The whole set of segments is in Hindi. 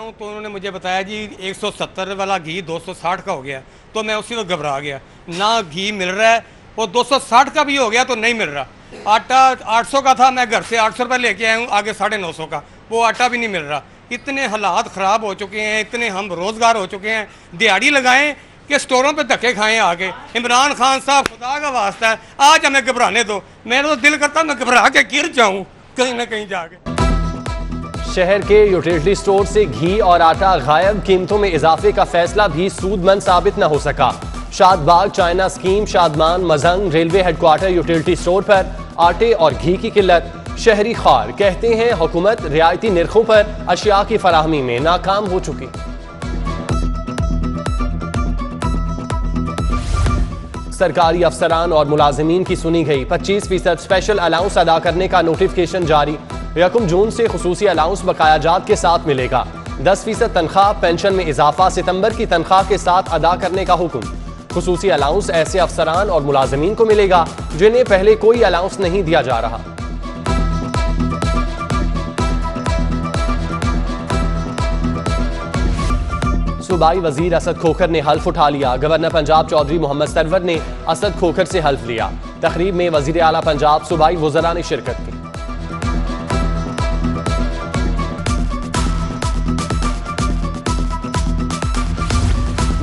हूँ तो उन्होंने मुझे बताया जी 170 वाला घी 260 का हो गया, तो मैं उसी वक्त घबरा गया। ना घी मिल रहा है और 260 का भी हो गया तो नहीं मिल रहा। आटा 800 का था, मैं घर से 800 रुपये लेके आया हूँ, आगे 950 का, वो आटा भी नहीं मिल रहा। इतने हालात ख़राब हो चुके हैं, इतने हम रोज़गार हो चुके हैं, दिहाड़ी लगाएं कि स्टोरों पे धक्के खाएं आके। इमरान खान साहब, खुदा का वास्ता है आज हमें घबराने दो। मेरा तो दिल करता मैं घबरा के गिर जाऊँ कहीं ना कहीं जाके। शहर के यूटिलिटी स्टोर से घी और आटा गायब, कीमतों में इजाफे का फैसला भी सूदमंद साबित न हो सका। Shadbagh China scheme, Shadman Mazang railway headquarter utility store पर आटे और घी की किल्लत। शहरी खार कहते हैं हुकूमत रियायती निर्खों पर अशिया की फराहमी में नाकाम हो चुकी। सरकारी अफसरान और मुलाजिमीन की सुनी गई। 25% स्पेशल अलाउंस अदा करने का नोटिफिकेशन जारी। 1 जून से खुसूसी अलाउंस बकायाजात के साथ मिलेगा। 10% तनख्वाह, पेंशन में इजाफा, सितंबर की तनख्वाह के साथ अदा करने का हुक्म। खुसूसी अलाउंस ऐसे अफसरान और मुलाजिमीन को मिलेगा जिन्हें पहले कोई अलाउंस नहीं दिया जा रहा। सूबाई वजीर असद खोखर ने हल्फ उठा लिया। गवर्नर पंजाब चौधरी मोहम्मद सरवर ने असद खोखर से हल्फ लिया। तकरीब में वजीर आला पंजाब सूबाई वज़रा ने शिरकत की।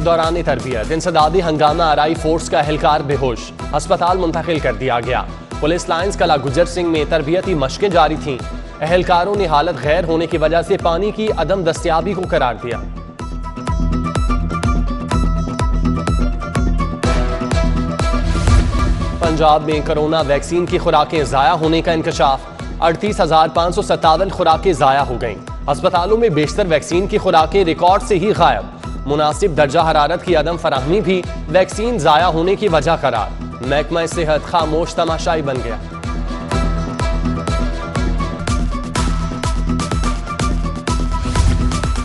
दौरान तरबियत इंसदादी हंगामा आराई फोर्स का एहलकार बेहोश, अस्पताल मुंतकिल कर दिया गया। पुलिस लाइन्स कला गुजर सिंह में तरबियती मशकें जारी थीं। एहलकारों ने हालत गैर होने की वजह से पानी की अदम दस्तियाबी को करार दिया। पंजाब में कोरोना वैक्सीन की खुराकें जाया होने का इंकशाफ। 38,557 खुराकें जाया हो गईं। अस्पतालों में बेशतर वैक्सीन की खुराकें रिकॉर्ड से ही गायब। मुनासिब दर्जा हरारत की अदम फराहमी भी वैक्सीन जाया होने की वजह करार। महकमा सेहत खामोश तमाशाई बन गया।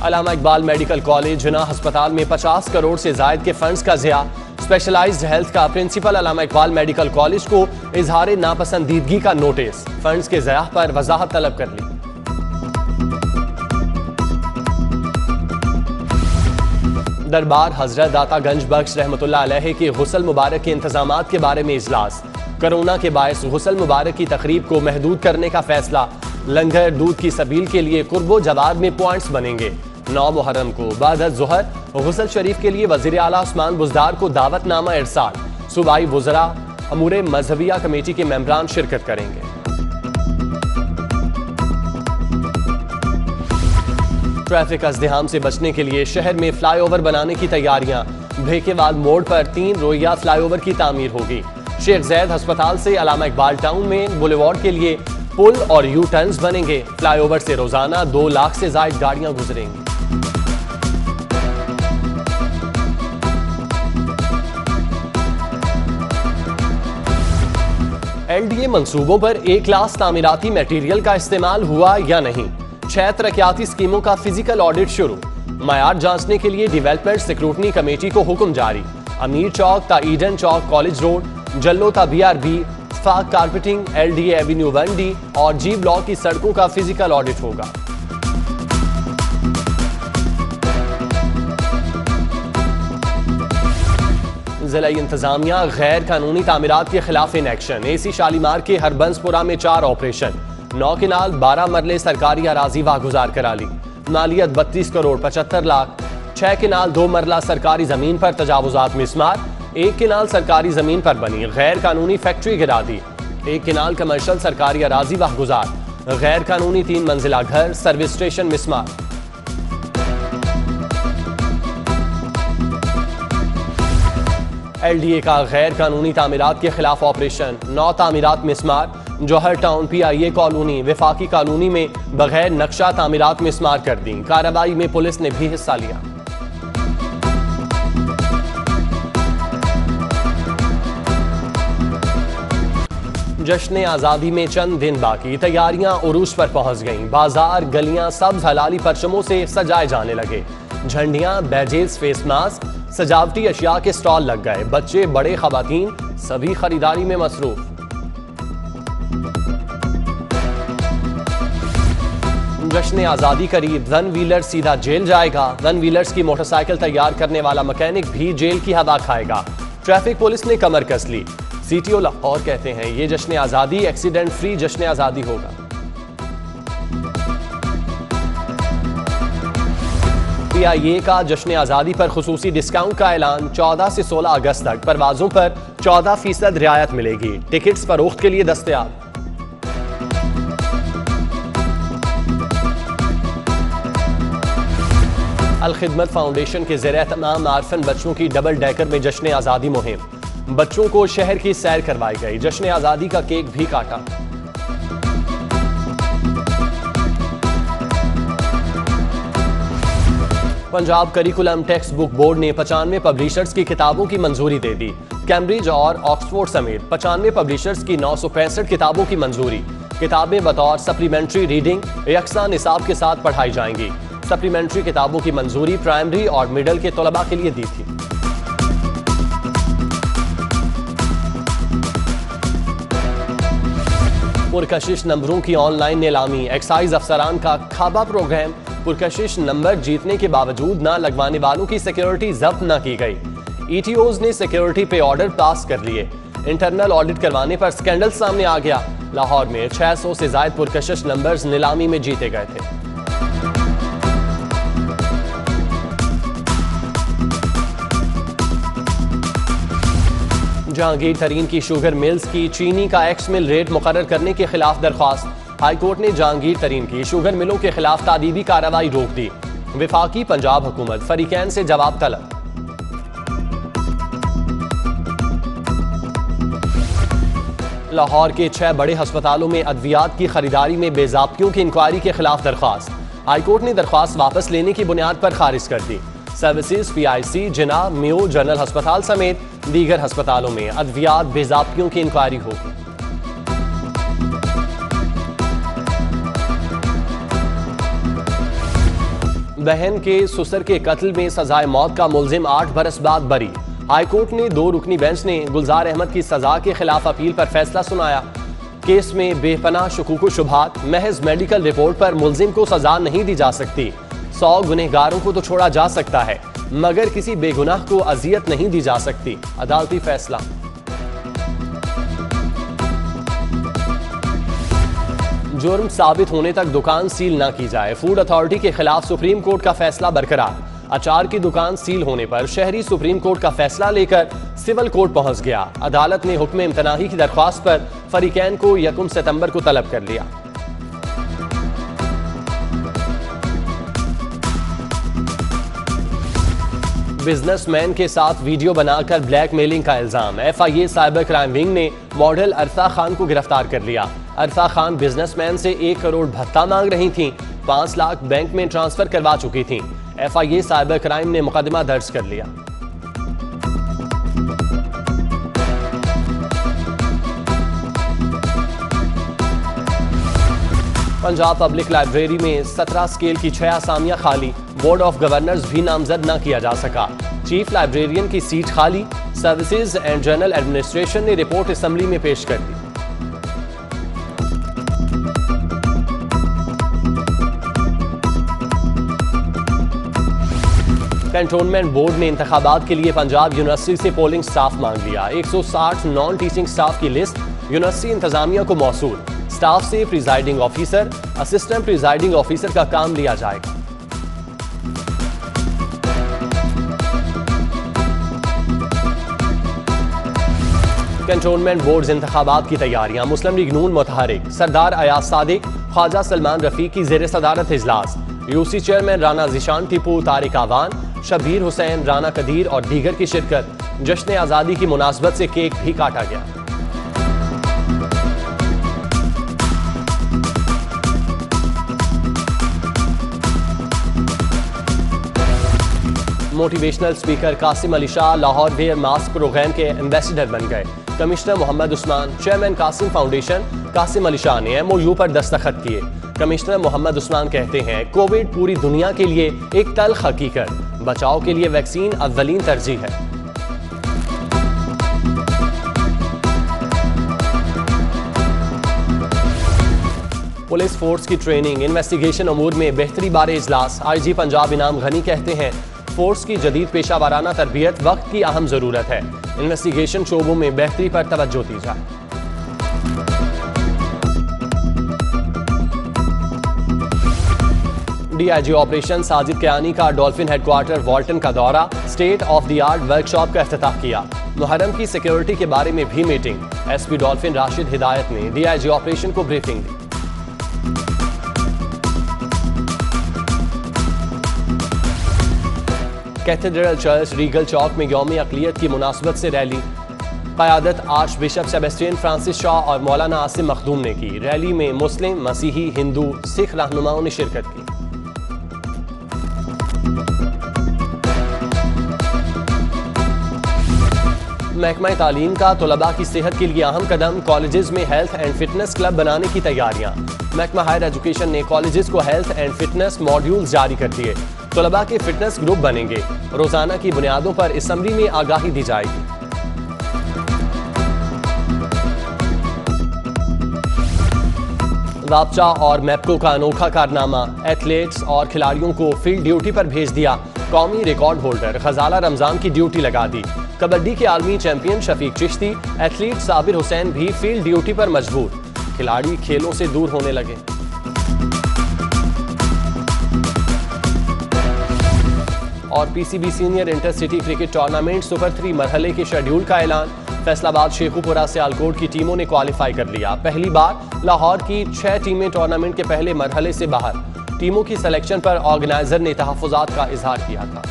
अल्लामा इकबाल मेडिकल कॉलेज जिना अस्पताल में 50 करोड़ से जायद के फंड्स का ज़िया। स्पेशलाइज्ड हेल्थ का प्रिंसिपल अल्लामा इकबाल मेडिकल कॉलेज को इजहार नापसंदीदगी का नोटिस। फंड्स के ज़िया पर वजाहत तलब कर ली। दरबार हजरत दाता गंज बख्श रहमतुल्लाह अलैहि की गुस्ल मुबारक के इंतजामात के बारे में इजलास। कोरोना के बायस गुस्ल मुबारक की तकरीब को महदूद करने का फैसला। लंगर दूध की सबील के लिए कुर्बो जवाब में पॉइंट्स बनेंगे। 9 मुहर्रम को बाद ज़ोहर गुस्ल शरीफ के लिए वज़ीर आला उस्मान बुज़दार को दावतनामा इरसाल। सूबाई वज़रा अमूर मजहबिया कमेटी के मेंबरान शिरकत करेंगे। ट्रैफिक अज़दिहाम से बचने के लिए शहर में फ्लाईओवर बनाने की तैयारियां। भेकेवाल मोड़ पर 3 रोइया फ्लाईओवर की तामीर होगी। शेख ज़ैद अस्पताल से अल्लामा इकबाल टाउन में बुलेवार्ड के लिए पुल और यू टर्न्स बनेंगे। फ्लाईओवर से रोजाना 2 लाख से ज्यादा गाड़ियां गुजरेंगी। एलडीए मंसूबों पर ए क्लास तामीराती मटेरियल का इस्तेमाल हुआ या नहीं। 6 तरक्याती स्कीमों का फिजिकल ऑडिट शुरू। मयार जांचने के लिए डेवलपमेंट स्क्रूटनी कमेटी को हुक्म जारी। अमीर चौक ता Eden Chowk college road, Jallo ता BRB, फाक कारपेटिंग, LDA एवेन्यू 1D और G ब्लॉक की सड़कों का फिजिकल ऑडिट होगा। जिला इंतजामिया गैर कानूनी तामीरात के खिलाफ इन एक्शन। AC शालीमार के हरबंसपुरा में 4 ऑपरेशन। 9 किनाल 12 मरले सरकारी अराजी वागुजार करा ली। मालियत 32 करोड़ 75 लाख। 6 किनाल 2 मरला सरकारी जमीन पर तजावुजात मिसमार। 1 किनाल सरकारी जमीन पर बनी गैर कानूनी फैक्ट्री गिरा दी। 1 किनाल कमर्शियल सरकारी अराजी वागुजार। गैर कानूनी 3 मंजिला घर, सर्विस स्टेशन मिसमार। LDA का गैर कानूनी तामीरात के खिलाफ ऑपरेशन। 9 तामीरात मिसमार। जौहर टाउन PIA कॉलोनी, विफाकी कॉलोनी में बगैर नक्शा तामीरात मिसमार कर दी। कार्रवाई में पुलिस ने भी हिस्सा लिया। जश्न आज़ादी में चंद दिन बाकी, तैयारियां उरूज पर पहुंच गईं। बाजार, गलियां सब्ज हलाली परचमों से सजाए जाने लगे। झंडियां, बैजेस, फेस मास्क, सजावटी अशिया के स्टॉल लग गए। बच्चे, बड़े, खवातीन सभी खरीदारी में मसरूफ। जश्न आज़ादी करीब, वन व्हीलर सीधा जेल जाएगा। वन व्हीलर्स की मोटरसाइकिल तैयार करने वाला मैकेनिक भी जेल की हवा खाएगा। ट्रैफिक पुलिस ने कमर कस ली। सीटीओ लाहौर कहते हैं ये जश्न आज़ादी एक्सीडेंट फ्री जश्न आज़ादी होगा। PIA का जश्न आज़ादी पर खुसूसी डिस्काउंट का ऐलान। 14 से 16 अगस्त तक परवाजों पर 14% रियायत मिलेगी। टिकट्स फरोख्त के लिए दस्तयाब। अल खिदमत फाउंडेशन के ज़ेर एहतमाम आरफन बच्चों की डबल डेकर में जश्न आज़ादी मुहिम। बच्चों को शहर की सैर करवाई गई। जश्न आज़ादी का केक भी काटा। Punjab curriculum text book board ने 95 पब्लिशर्स की किताबों की मंजूरी दे दी। कैम्ब्रिज और ऑक्सफोर्ड समेत 95 पब्लिशर्स की 965 किताबों की मंजूरी। किताबें बतौर सप्लीमेंट्री रीडिंग यकसा निसाब के साथ पढ़ाई जाएंगी। सप्लीमेंट्री किताबों की मंजूरी प्राइमरी और मिडिल के तलबा के लिए दी थी। पुरकशिश नंबरों की ऑनलाइन नीलामी। एक्साइज अफसरान का खाबा प्रोग्राम। पुरकशिश नंबर जीतने के बावजूद ना लगवाने वालों की सिक्योरिटी जब्त न की गई। ETOs ने सिक्योरिटी पे ऑर्डर पास कर लिए। इंटरनल ऑडिट करवाने पर स्कैंडल सामने आ गया। लाहौर में 600 से ज्यादा पुरकशिश नंबर्स नीलामी में जीते गए थे। जहांगीर तरीन की शुगर मिल्स की चीनी का एक्स मिल रेट मुकर्रर करने के खिलाफ दरख्वास्त। हाईकोर्ट ने जहांगीर तरीन की शुगर मिलों के खिलाफ तादीबी कार्रवाई रोक दी। विफाकी पंजाब हुकूमत फरीकैन से जवाब तलब। लाहौर के 6 बड़े अस्पतालों में अद्वियात की खरीदारी में बेजाब्तियों की इंक्वायरी के खिलाफ दरख्वास्त। हाईकोर्ट ने दरख्वास्त वापस लेने की बुनियाद पर खारिज कर दी। सर्विसेज PIC, जिना, मियो जनरल अस्पताल समेत दीगर अस्पतालों में अद्वियात बेजाब्तियों की इंक्वायरी होगी। बहन के ससुर के कत्ल में सजाए मौत का मुलजिम 8 बरस बाद बरी। हाईकोर्ट ने 2 रुकनी बेंच ने गुलजार अहमद की सजा के खिलाफ अपील पर फैसला सुनाया। केस में बेपनाह शुकूक शुबहात, महज मेडिकल रिपोर्ट पर मुलजिम को सजा नहीं दी जा सकती। 100 गुनहगारों को तो छोड़ा जा सकता है मगर किसी बेगुनाह को अजियत नहीं दी जा सकती। अदालती फैसला। जुर्म साबित होने तक दुकान सील न की जाए। फूड अथॉरिटी के खिलाफ सुप्रीम कोर्ट का फैसला बरकरार। अचार की दुकान सील होने पर शहरी सुप्रीम कोर्ट का फैसला लेकर सिविल कोर्ट पहुंच गया। अदालत ने हुक्म इम्तनाही की दरख्वास्त पर फरीकैन को 1 सितंबर को तलब कर लिया। बिजनेसमैन के साथ वीडियो बनाकर ब्लैकमेलिंग का इल्जाम। FIA साइबर क्राइम विंग ने मॉडल अरसा खान को गिरफ्तार कर लिया। अरसा खान बिजनेसमैन से 1 करोड़ भत्ता मांग रही थीं। 5 लाख बैंक में ट्रांसफर करवा चुकी थीं। FIA साइबर क्राइम ने मुकदमा दर्ज कर लिया। पंजाब पब्लिक लाइब्रेरी में 17 स्केल की 6 असामियां खाली। बोर्ड ऑफ गवर्नर्स भी नामजद न किया जा सका। चीफ लाइब्रेरियन की सीट खाली। सर्विसेज एंड जनरल एडमिनिस्ट्रेशन ने रिपोर्ट असेंबली में पेश कर दी। कैंटोनमेंट बोर्ड ने इंतखाबात के लिए पंजाब यूनिवर्सिटी से पोलिंग स्टाफ मांग लिया। 160 नॉन टीचिंग स्टाफ की लिस्ट यूनिवर्सिटी इंतजामिया को मौसूल। स्टाफ से presiding officer, assistant presiding officer का काम लिया जाएगा। कैंटोनमेंट बोर्ड इंतखाबात की तैयारियां। मुस्लिम लीग नून मुतहरिक, सरदार अयाज सादिक, ख्वाजा सलमान रफीक की जेर सदारत इजलास। यूसी चेयरमैन राना जिशान टीपू, तारिक आवान, शबीर हुसैन, राना कदीर और दीगर की शिरकत। जश्न आज़ादी की मुनासबत से केक भी काटा गया। Motivational speaker Qasim Ali Shah Lahore wear mask program के एम्बेसडर बन गए। Commissioner Mohammad Usman, chairman Qasim foundation Qasim Ali Shah ने MOU पर दस्तखत किए। कमिश्नर मोहम्मद उस्मान कहते हैं कोविड पूरी दुनिया के लिए एक तल्ख हकीकत, बचाव के लिए वैक्सीन अव्वलीन तरजीह है। पुलिस फोर्स की ट्रेनिंग, इन्वेस्टिगेशन अमूर में बेहतरी बारे इजलास। IG पंजाब इनाम गनी कहते हैं फोर्स की जदीद पेशा वाराना तरबियत वक्त की अहम ज़रूरत है। इन्वेस्टिगेशन शोबों में बेहतरी पर तवज्जो दी जाए। DIG ऑपरेशन साजिद कियानी का डॉल्फिन हेडक्वार्टर वॉल्टन का दौरा, state of the art workshop का इफ्तिताह किया। मुहर्रम की सिक्योरिटी के बारे में भी meeting. SP dolphin Rashid Hidayat ने DIG ऑपरेशन को ब्रीफिंग दी। कैथेड्रल चर्च रीगल चौक में यौम अक़लियत की मुनासबत से रैली। क़यादत archbishop Sebastian Francis Shah और मौलाना आसिम मखदूम ने की। रैली में मुस्लिम, मसीही, हिंदू, सिख रहनुमाओं ने शिरकत की। महकमा तालीम का तलबा की सेहत के लिए अहम कदम, कॉलेजेस में हेल्थ एंड फिटनेस क्लब बनाने की तैयारियां। महकमा हायर एजुकेशन ने कॉलेजेस को हेल्थ एंड फिटनेस मॉड्यूल्स जारी कर दिए। तलबा के फिटनेस ग्रुप बनेंगे। रोजाना की बुनियादों पर असम्बली में आगाही दी जाएगी। राबता और मैप्को का अनोखा कारनामा, एथलीट्स और खिलाड़ियों को फील्ड ड्यूटी पर भेज दिया। कौमी रिकॉर्ड होल्डर खजाला रमजान की ड्यूटी लगा दी। कबड्डी के आलमी चैंपियन शफीक चिश्ती, एथलीट साबिर हुसैन भी फील्ड ड्यूटी पर मजबूर। खिलाड़ी खेलों से दूर होने लगे। और PCB senior intercity cricket tournament super 3 मरहले के शेड्यूल का ऐलान। फैसलाबाद, शेखुपुरा, सियालकोट की टीमों ने क्वालिफाई कर लिया। पहली बार लाहौर की 6 टीमें टूर्नामेंट के पहले मरहले से बाहर। टीमों की सिलेक्शन पर ऑर्गेनाइजर ने तहफ्फुज़ात का इजहार किया था।